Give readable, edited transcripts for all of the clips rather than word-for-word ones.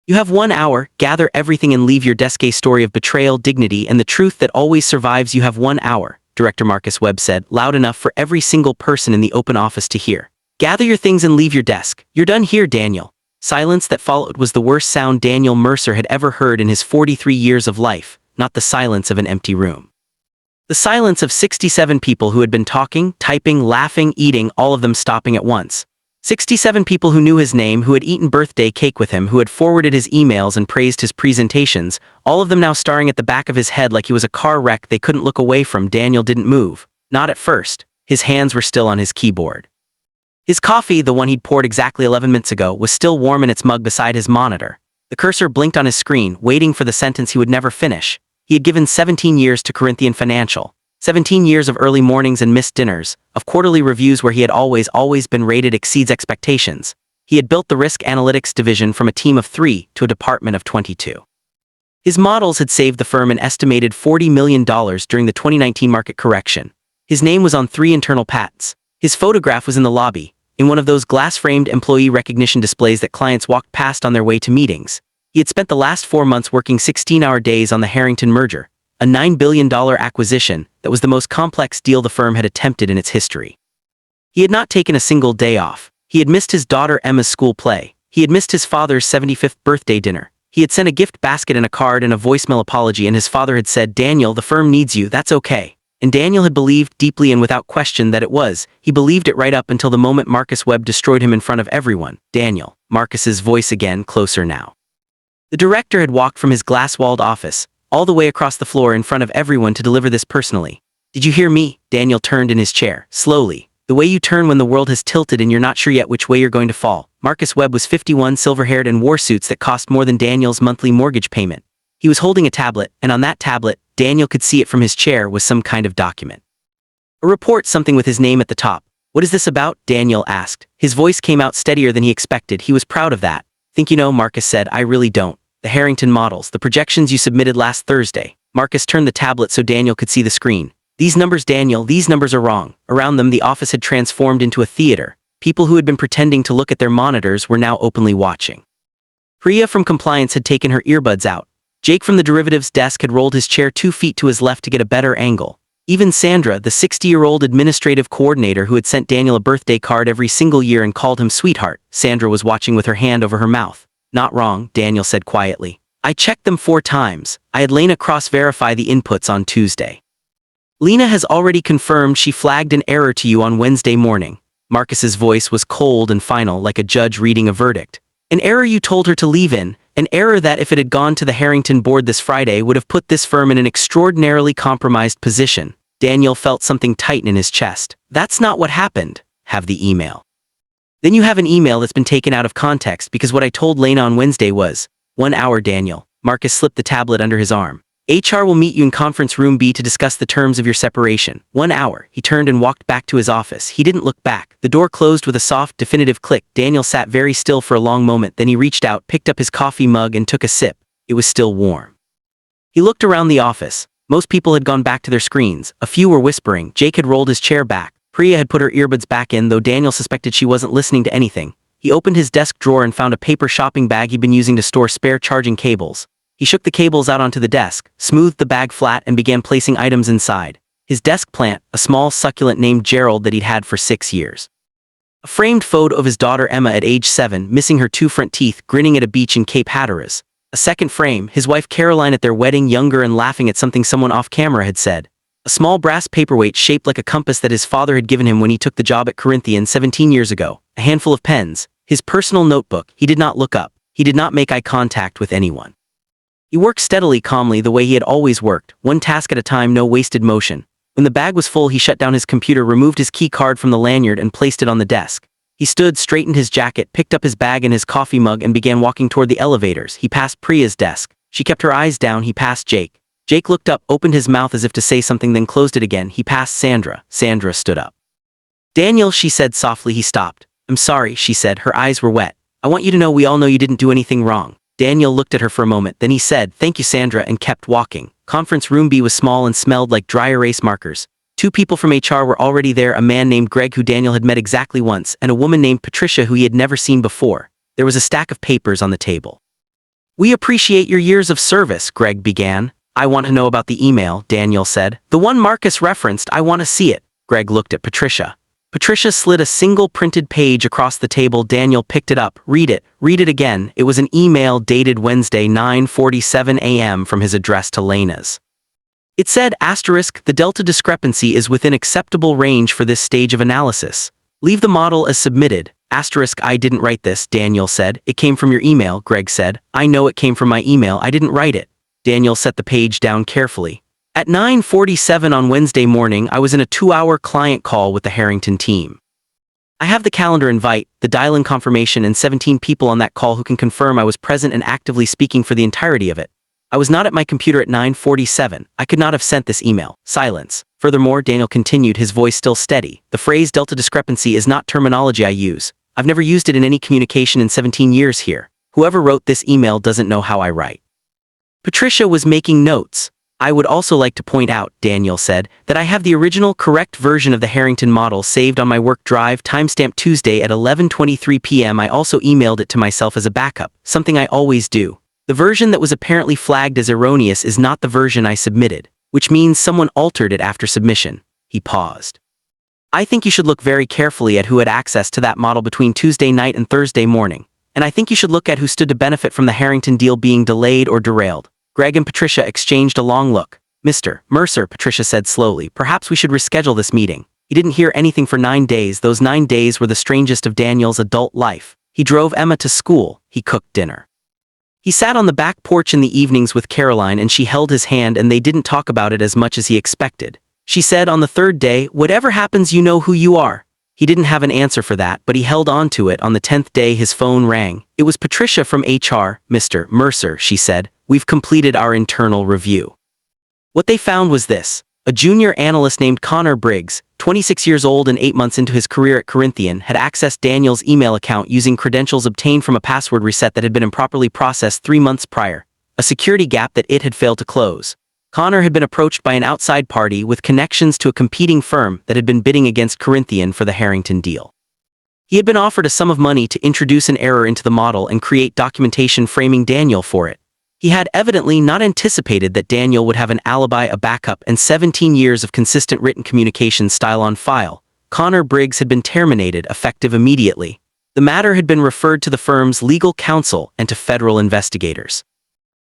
You have 1 hour, gather everything and leave your desk. A story of betrayal, dignity, and the truth that always survives. You have 1 hour, Director Marcus Webb said, loud enough for every single person in the open office to hear. Gather your things and leave your desk. You're done here, Daniel. Silence that followed was the worst sound Daniel Mercer had ever heard in his 43 years of life, not the silence of an empty room. The silence of 67 people who had been talking, typing, laughing, eating, all of them stopping at once. 67 people who knew his name, who had eaten birthday cake with him, who had forwarded his emails and praised his presentations, all of them now staring at the back of his head like he was a car wreck they couldn't look away from. Daniel didn't move. Not at first. His hands were still on his keyboard. His coffee, the one he'd poured exactly 11 minutes ago, was still warm in its mug beside his monitor. The cursor blinked on his screen, waiting for the sentence he would never finish. He had given 17 years to Corinthian Financial. 17 years of early mornings and missed dinners, of quarterly reviews where he had always been rated exceeds expectations. He had built the risk analytics division from a team of 3 to a department of 22. His models had saved the firm an estimated $40 million during the 2019 market correction. His name was on 3 internal patents. His photograph was in the lobby, in one of those glass-framed employee recognition displays that clients walked past on their way to meetings. He had spent the last 4 months working 16-hour days on the Harrington merger, a $9 billion acquisition that was the most complex deal the firm had attempted in its history. He had not taken a single day off. He had missed his daughter Emma's school play. He had missed his father's 75th birthday dinner. He had sent a gift basket and a card and a voicemail apology, and his father had said, "Daniel, the firm needs you, that's okay." And Daniel had believed deeply and without question that it was. He believed it right up until the moment Marcus Webb destroyed him in front of everyone. Daniel. Marcus's voice again, closer now. The director had walked from his glass-walled office, all the way across the floor in front of everyone to deliver this personally. "Did you hear me?" Daniel turned in his chair, slowly. The way you turn when the world has tilted and you're not sure yet which way you're going to fall. Marcus Webb was 51, silver-haired, and wore suits that cost more than Daniel's monthly mortgage payment. He was holding a tablet, and on that tablet, Daniel could see it from his chair, was some kind of document. A report, something with his name at the top. "What is this about?" Daniel asked. His voice came out steadier than he expected. He was proud of that. "Think you know," Marcus said. "I really don't. The Harrington models, the projections you submitted last Thursday." Marcus turned the tablet so Daniel could see the screen. "These numbers, Daniel, these numbers are wrong." Around them, the office had transformed into a theater. People who had been pretending to look at their monitors were now openly watching. Priya from compliance had taken her earbuds out. Jake from the derivatives desk had rolled his chair 2 feet to his left to get a better angle. Even Sandra, the 60-year-old administrative coordinator who had sent Daniel a birthday card every single year and called him sweetheart, Sandra was watching with her hand over her mouth. "Not wrong," Daniel said quietly. "I checked them 4 times. I had Lena cross-verify the inputs on Tuesday. Lena has already confirmed she flagged an error to you on Wednesday morning." Marcus's voice was cold and final, like a judge reading a verdict. "An error you told her to leave in, an error that, if it had gone to the Harrington board this Friday, would have put this firm in an extraordinarily compromised position." Daniel felt something tighten in his chest. "That's not what happened." "Have the email." "Then you have an email that's been taken out of context, because what I told Lena on Wednesday was 1 hour, Daniel." Marcus slipped the tablet under his arm. "HR will meet you in conference room B to discuss the terms of your separation. 1 hour." He turned and walked back to his office. He didn't look back. The door closed with a soft, definitive click. Daniel sat very still for a long moment, then he reached out, picked up his coffee mug and took a sip. It was still warm. He looked around the office. Most people had gone back to their screens. A few were whispering. Jake had rolled his chair back. Priya had put her earbuds back in, though Daniel suspected she wasn't listening to anything. He opened his desk drawer and found a paper shopping bag he'd been using to store spare charging cables. He shook the cables out onto the desk, smoothed the bag flat, and began placing items inside. His desk plant, a small succulent named Gerald that he'd had for 6 years. A framed photo of his daughter Emma at age 7, missing her 2 front teeth, grinning at a beach in Cape Hatteras. A second frame, his wife Caroline at their wedding, younger and laughing at something someone off camera had said. A small brass paperweight shaped like a compass that his father had given him when he took the job at Corinthian 17 years ago. A handful of pens. His personal notebook. He did not look up. He did not make eye contact with anyone. He worked steadily, calmly, the way he had always worked, one task at a time, no wasted motion. When the bag was full, he shut down his computer, removed his key card from the lanyard, and placed it on the desk. He stood, straightened his jacket, picked up his bag and his coffee mug, and began walking toward the elevators. He passed Priya's desk. She kept her eyes down. He passed Jake. Jake looked up, opened his mouth as if to say something, then closed it again. He passed Sandra. Sandra stood up. "Daniel," she said softly. He stopped. "I'm sorry," she said. Her eyes were wet. "I want you to know we all know you didn't do anything wrong." Daniel looked at her for a moment, then he said, "Thank you, Sandra," and kept walking. Conference room B was small and smelled like dry erase markers. 2 people from HR were already there, a man named Greg who Daniel had met exactly once, and a woman named Patricia who he had never seen before. There was a stack of papers on the table. "We appreciate your years of service," Greg began. "I want to know about the email," Daniel said. "The one Marcus referenced, I want to see it." Greg looked at Patricia. Patricia slid a single printed page across the table. Daniel picked it up. Read it again." It was an email dated Wednesday 9:47 a.m. from his address to Lena's. It said, "*The delta discrepancy is within acceptable range for this stage of analysis. Leave the model as submitted. "I didn't write this," Daniel said. "It came from your email," Greg said. "I know it came from my email. I didn't write it." Daniel set the page down carefully. "At 9:47 on Wednesday morning, I was in a 2-hour client call with the Harrington team. I have the calendar invite, the dial-in confirmation, and 17 people on that call who can confirm I was present and actively speaking for the entirety of it. I was not at my computer at 9:47. I could not have sent this email." Silence. "Furthermore," Daniel continued, his voice still steady, "the phrase delta discrepancy is not terminology I use. I've never used it in any communication in 17 years here. Whoever wrote this email doesn't know how I write." Patricia was making notes. "I would also like to point out," Daniel said, "that I have the original correct version of the Harrington model saved on my work drive, timestamp Tuesday at 11:23 p.m. I also emailed it to myself as a backup, something I always do. The version that was apparently flagged as erroneous is not the version I submitted, which means someone altered it after submission." He paused. "I think you should look very carefully at who had access to that model between Tuesday night and Thursday morning, and I think you should look at who stood to benefit from the Harrington deal being delayed or derailed." Greg and Patricia exchanged a long look. "Mr. Mercer," Patricia said slowly, "perhaps we should reschedule this meeting." He didn't hear anything for 9 days. Those 9 days were the strangest of Daniel's adult life. He drove Emma to school. He cooked dinner. He sat on the back porch in the evenings with Caroline, and she held his hand, and they didn't talk about it as much as he expected. She said on the 3rd day, "Whatever happens, you know who you are." He didn't have an answer for that, but he held on to it. On the 10th day, his phone rang. It was Patricia from HR. "Mr. Mercer," she said, "we've completed our internal review." What they found was this. A junior analyst named Connor Briggs, 26 years old and 8 months into his career at Corinthian, had accessed Daniel's email account using credentials obtained from a password reset that had been improperly processed 3 months prior, a security gap that it had failed to close. Connor had been approached by an outside party with connections to a competing firm that had been bidding against Corinthian for the Harrington deal. He had been offered a sum of money to introduce an error into the model and create documentation framing Daniel for it. He had evidently not anticipated that Daniel would have an alibi, a backup, and 17 years of consistent written communication style on file. Connor Briggs had been terminated, effective immediately. The matter had been referred to the firm's legal counsel and to federal investigators.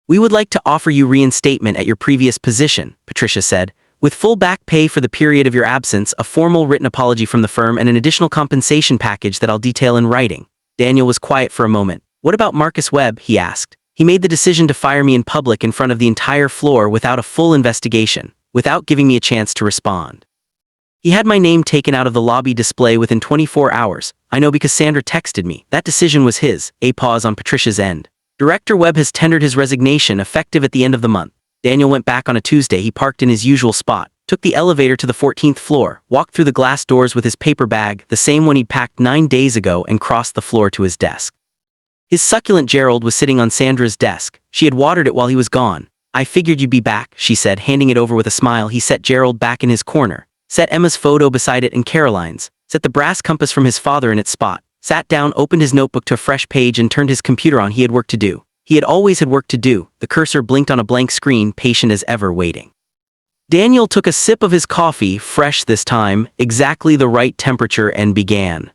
"We would like to offer you reinstatement at your previous position," Patricia said, "with full back pay for the period of your absence, a formal written apology from the firm, and an additional compensation package that I'll detail in writing." Daniel was quiet for a moment. "What about Marcus Webb?" he asked. "He made the decision to fire me in public in front of the entire floor without a full investigation, without giving me a chance to respond. He had my name taken out of the lobby display within 24 hours. I know because Sandra texted me. That decision was his." A pause on Patricia's end. "Director Webb has tendered his resignation effective at the end of the month." Daniel went back on a Tuesday. He parked in his usual spot, took the elevator to the 14th floor, walked through the glass doors with his paper bag, the same one he'd packed 9 days ago, and crossed the floor to his desk. His succulent Gerald was sitting on Sandra's desk. She had watered it while he was gone. "I figured you'd be back," she said, handing it over with a smile. He set Gerald back in his corner, set Emma's photo beside it and Caroline's, set the brass compass from his father in its spot, sat down, opened his notebook to a fresh page, and turned his computer on. He had work to do. He had always had work to do. The cursor blinked on a blank screen, patient as ever, waiting. Daniel took a sip of his coffee, fresh this time, exactly the right temperature, and began.